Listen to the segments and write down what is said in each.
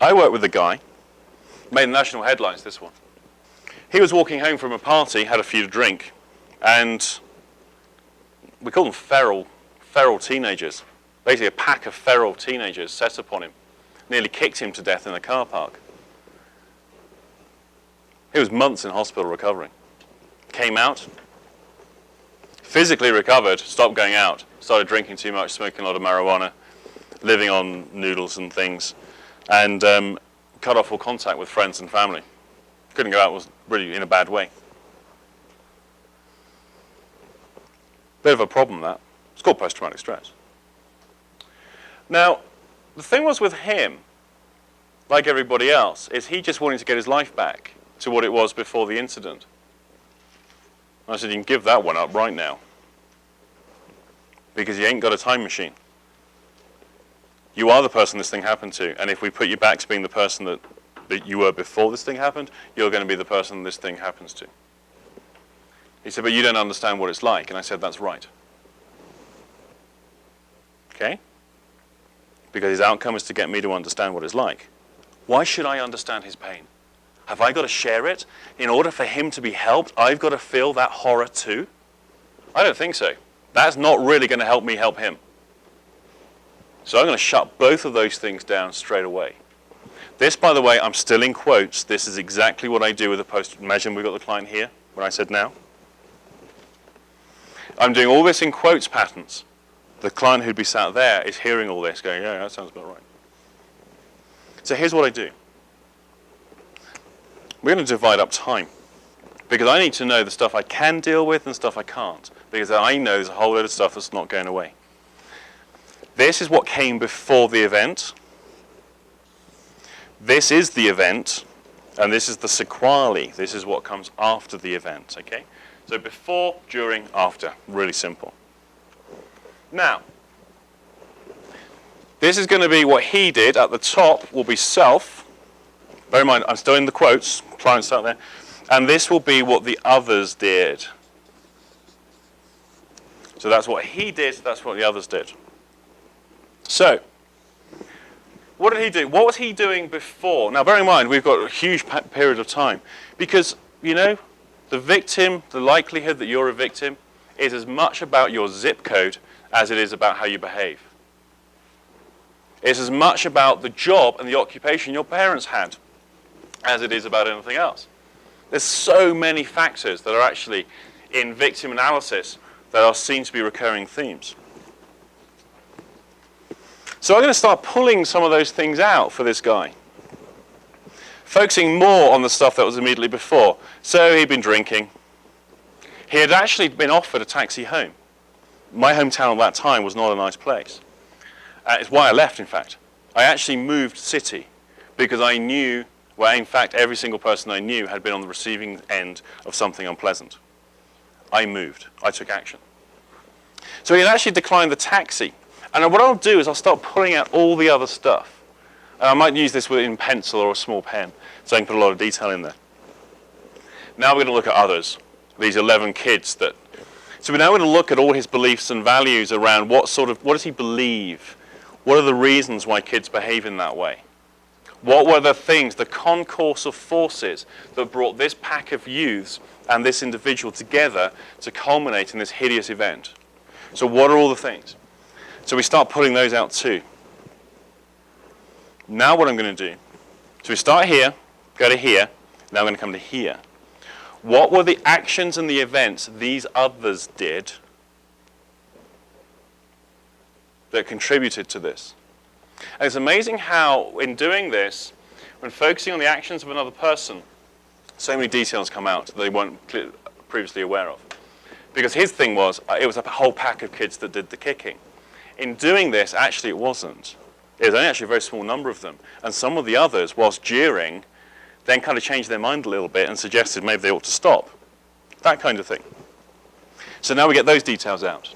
I worked with a guy, made national headlines, this one. He was walking home from a party, had a few to drink, and we call them feral teenagers. Basically a pack of feral teenagers set upon him, nearly kicked him to death in a car park. He was months in hospital recovering. Came out, physically recovered, stopped going out, started drinking too much, smoking a lot of marijuana, living on noodles and things, and cut off all contact with friends and family. Couldn't go out, was really in a bad way. Bit of a problem, that. It's called post-traumatic stress. Now, the thing was with him, like everybody else, is he just wanted to get his life back to what it was before the incident. I said, you can give that one up right now, because you ain't got a time machine. You are the person this thing happened to, and if we put you back to being the person that you were before this thing happened, you're going to be the person this thing happens to. He said, but you don't understand what it's like. And I said, that's right. Okay? Because his outcome is to get me to understand what it's like. Why should I understand his pain? Have I got to share it? In order for him to be helped, I've got to feel that horror too? I don't think so. That's not really going to help me help him. So I'm going to shut both of those things down straight away. This, by the way, I'm still in quotes. This is exactly what I do with a post. Imagine we've got the client here, when I said now. I'm doing all this in quotes patterns. The client who'd be sat there is hearing all this, going, yeah, that sounds about right. So here's what I do. We're going to divide up time, because I need to know the stuff I can deal with and stuff I can't, because I know there's a whole load of stuff that's not going away. This is what came before the event. This is the event, and this is the sequelae. This is what comes after the event, okay? So before, during, after. Really simple. Now, this is going to be what he did. At the top will be self. Bear in mind, I'm still in the quotes. Clients out there. And this will be what the others did. So that's what he did. That's what the others did. So, what did he do? What was he doing before? Now, bear in mind, we've got a huge period of time. Because, you know, the victim, the likelihood that you're a victim, is as much about your zip code as it is about how you behave. It's as much about the job and the occupation your parents had as it is about anything else. There's so many factors that are actually in victim analysis that are seen to be recurring themes. So I'm going to start pulling some of those things out for this guy, focusing more on the stuff that was immediately before. So he'd been drinking. He had actually been offered a taxi home. My hometown at that time was not a nice place. It's why I left, in fact. I actually moved city because I knew, well, in fact, every single person I knew had been on the receiving end of something unpleasant. I moved. I took action. So he had actually declined the taxi. And what I'll do is I'll start pulling out all the other stuff. And I might use this in pencil or a small pen, so I can put a lot of detail in there. Now we're going to look at others, these 11 kids that... So we're now going to look at all his beliefs and values around what does he believe? What are the reasons why kids behave in that way? What were the things, the concourse of forces that brought this pack of youths and this individual together to culminate in this hideous event? So what are all the things? So we start putting those out too. Now what I'm going to do, so we start here, go to here, now I'm going to come to here. What were the actions and the events these others did that contributed to this? And it's amazing how, in doing this, when focusing on the actions of another person, so many details come out that they weren't previously aware of. Because his thing was, it was a whole pack of kids that did the kicking. In doing this, actually it wasn't. It was only actually a very small number of them. And some of the others, whilst jeering, then kind of changed their mind a little bit and suggested maybe they ought to stop. That kind of thing. So now we get those details out.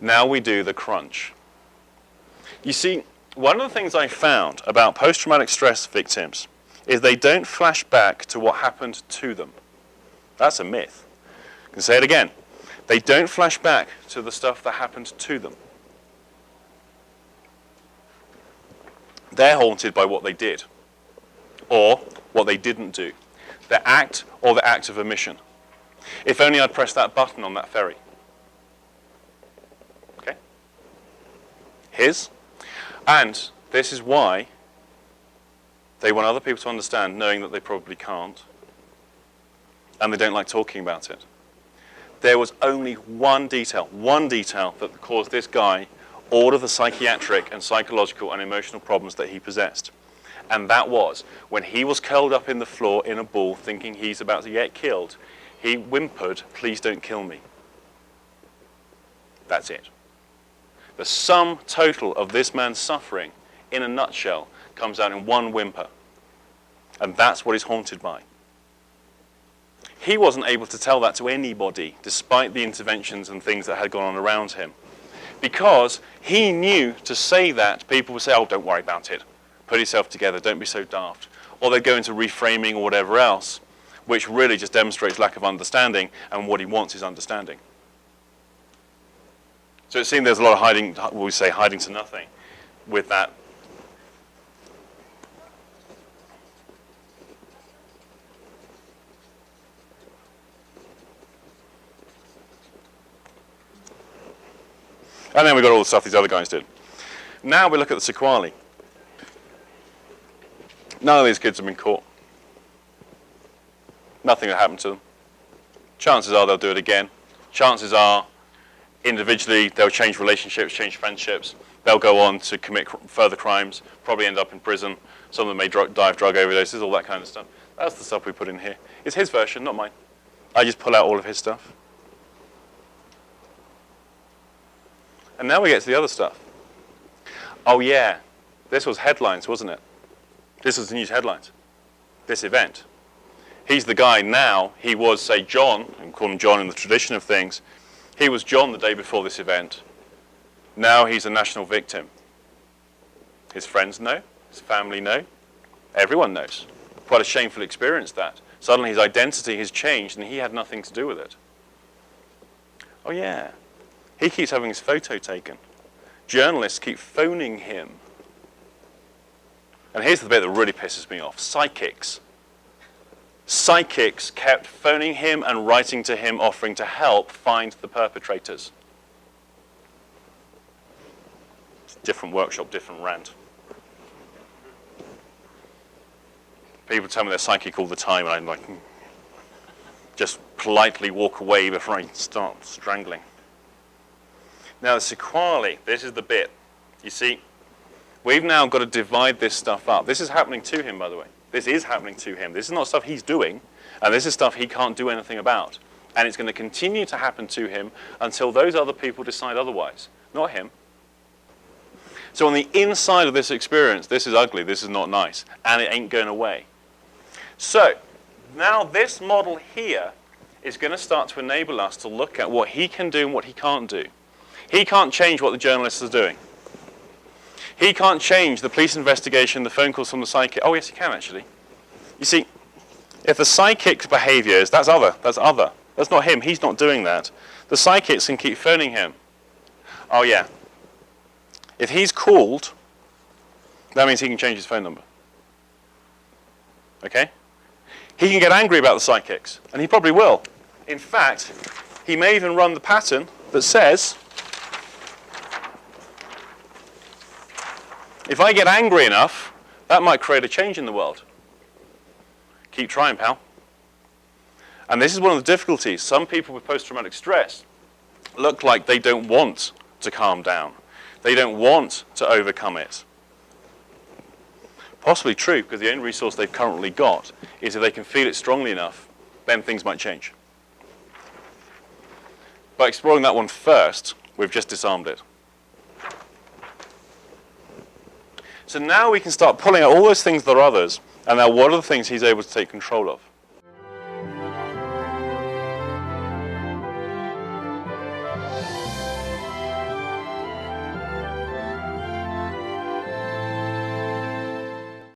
Now we do the crunch. You see, one of the things I found about post-traumatic stress victims is they don't flash back to what happened to them. That's a myth. I can say it again. They don't flash back to the stuff that happened to them. They're haunted by what they did, or what they didn't do. Their act or the act of omission. If only I'd pressed that button on that ferry. Okay? His. And this is why they want other people to understand, knowing that they probably can't. And they don't like talking about it. There was only one detail that caused this guy all of the psychiatric and psychological and emotional problems that he possessed. And that was when he was curled up in the floor in a ball thinking he's about to get killed, he whimpered, "Please don't kill me." That's it. The sum total of this man's suffering, in a nutshell, comes out in one whimper. And that's what he's haunted by. He wasn't able to tell that to anybody, despite the interventions and things that had gone on around him. Because he knew to say that, people would say, "Oh, don't worry about it. Put yourself together, don't be so daft." Or they'd go into reframing or whatever else, which really just demonstrates lack of understanding, and what he wants is understanding. So it seemed there's a lot of hiding, we say hiding to nothing, with that. And then we got all the stuff these other guys did. Now we look at the sequelae. None of these kids have been caught. Nothing will happen to them. Chances are they'll do it again. Chances are, individually, they'll change relationships, change friendships. They'll go on to commit further crimes, probably end up in prison. Some of them may die of drug overdoses, all that kind of stuff. That's the stuff we put in here. It's his version, not mine. I just pull out all of his stuff. And now we get to the other stuff. Oh yeah, this was headlines, wasn't it? This was the news headlines. This event. He's the guy now. He was, say, John, and call him John in the tradition of things. He was John the day before this event. Now he's a national victim. His friends know. His family know. Everyone knows. Quite a shameful experience, that. Suddenly his identity has changed and he had nothing to do with it. Oh yeah. He keeps having his photo taken. Journalists keep phoning him. And here's the bit that really pisses me off. Psychics. Psychics kept phoning him and writing to him, offering to help find the perpetrators. Different workshop, different rant. People tell me they're psychic all the time, and I'm like, just politely walk away before I start strangling. Now the sequelae, this is the bit. You see, we've now got to divide this stuff up. This is happening to him, by the way. This is happening to him. This is not stuff he's doing, and this is stuff he can't do anything about. And it's going to continue to happen to him until those other people decide otherwise, not him. So on the inside of this experience, this is ugly, this is not nice, and it ain't going away. So now this model here is going to start to enable us to look at what he can do and what he can't do. He can't change what the journalists are doing. He can't change the police investigation, the phone calls from the psychic. Oh, yes, he can, actually. You see, if the psychic's behavior is, that's other. That's not him. He's not doing that. The psychics can keep phoning him. Oh, yeah. If he's called, that means he can change his phone number. Okay? He can get angry about the psychics, and he probably will. In fact, he may even run the pattern that says, if I get angry enough, that might create a change in the world. Keep trying, pal. And this is one of the difficulties. Some people with post-traumatic stress look like they don't want to calm down. They don't want to overcome it. Possibly true, because the only resource they've currently got is if they can feel it strongly enough, then things might change. By exploring that one first, we've just disarmed it. So now we can start pulling out all those things that are others, and now what are the things he's able to take control of?